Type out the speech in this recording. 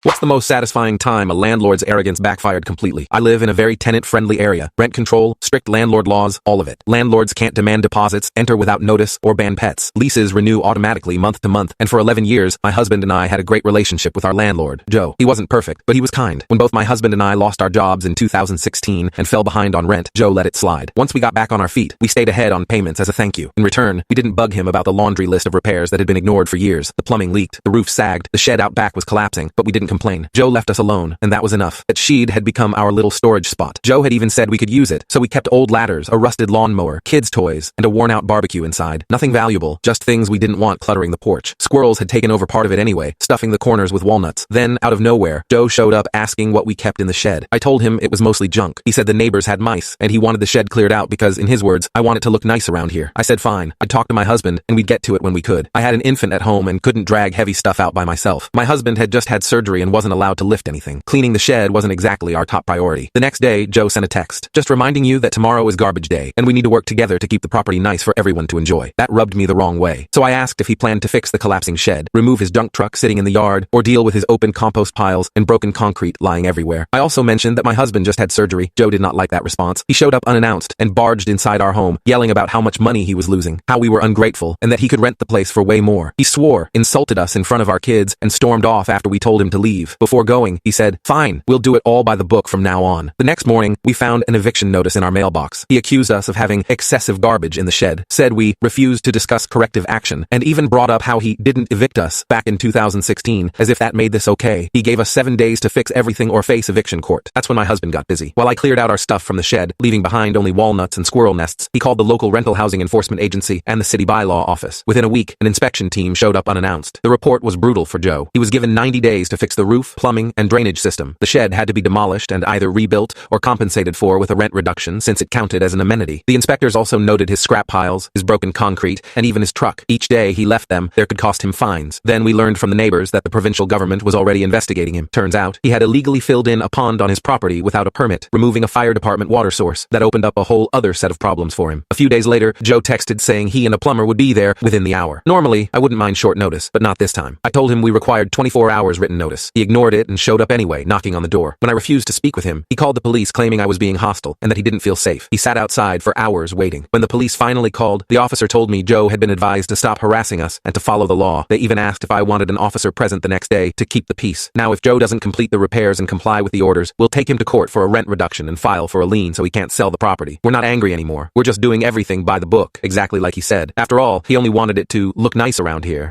What's the most satisfying time a landlord's arrogance backfired completely? I live in a very tenant-friendly area. Rent control, strict landlord laws, all of it. Landlords can't demand deposits, enter without notice, or ban pets. Leases renew automatically month to month, and for 11 years, my husband and I had a great relationship with our landlord, Joe. He wasn't perfect, but he was kind. When both my husband and I lost our jobs in 2016 and fell behind on rent, Joe let it slide. Once we got back on our feet, we stayed ahead on payments as a thank you. In return, we didn't bug him about the laundry list of repairs that had been ignored for years. The plumbing leaked, the roof sagged, the shed out back was collapsing, but we didn't complain. Joe left us alone, and that was enough. That shed had become our little storage spot. Joe had even said we could use it, so we kept old ladders, a rusted lawnmower, kids' toys, and a worn-out barbecue inside. Nothing valuable, just things we didn't want cluttering the porch. Squirrels had taken over part of it anyway, stuffing the corners with walnuts. Then, out of nowhere, Joe showed up asking what we kept in the shed. I told him it was mostly junk. He said the neighbors had mice, and he wanted the shed cleared out because, in his words, I want it to look nice around here. I said fine. I'd talk to my husband, and we'd get to it when we could. I had an infant at home and couldn't drag heavy stuff out by myself. My husband had just had surgery and wasn't allowed to lift anything. Cleaning the shed wasn't exactly our top priority. The next day, Joe sent a text, just reminding you that tomorrow is garbage day, and we need to work together to keep the property nice for everyone to enjoy. That rubbed me the wrong way. So I asked if he planned to fix the collapsing shed, remove his junk truck sitting in the yard, or deal with his open compost piles and broken concrete lying everywhere. I also mentioned that my husband just had surgery. Joe did not like that response. He showed up unannounced and barged inside our home, yelling about how much money he was losing, how we were ungrateful, and that he could rent the place for way more. He swore, insulted us in front of our kids, and stormed off after we told him to leave. Before going, he said, "Fine, we'll do it all by the book from now on." The next morning, we found an eviction notice in our mailbox. He accused us of having excessive garbage in the shed, said we refused to discuss corrective action, and even brought up how he didn't evict us back in 2016, as if that made this okay. He gave us 7 days to fix everything or face eviction court. That's when my husband got busy. While I cleared out our stuff from the shed, leaving behind only walnuts and squirrel nests, he called the local rental housing enforcement agency and the city bylaw office. Within a week, an inspection team showed up unannounced. The report was brutal for Joe. He was given 90 days to fix the roof, plumbing, and drainage system. The shed had to be demolished and either rebuilt or compensated for with a rent reduction since it counted as an amenity. The inspectors also noted his scrap piles, his broken concrete, and even his truck. Each day he left them, there could cost him fines. Then we learned from the neighbors that the provincial government was already investigating him. Turns out, he had illegally filled in a pond on his property without a permit, removing a fire department water source. That opened up a whole other set of problems for him. A few days later, Joe texted saying he and a plumber would be there within the hour. Normally, I wouldn't mind short notice, but not this time. I told him we required 24 hours written notice. He ignored it and showed up anyway, knocking on the door. When I refused to speak with him, he called the police claiming I was being hostile and that he didn't feel safe. He sat outside for hours waiting. When the police finally called, the officer told me Joe had been advised to stop harassing us and to follow the law. They even asked if I wanted an officer present the next day to keep the peace. Now, if Joe doesn't complete the repairs and comply with the orders, we'll take him to court for a rent reduction and file for a lien so he can't sell the property. We're not angry anymore. We're just doing everything by the book, exactly like he said. After all, he only wanted it to look nice around here.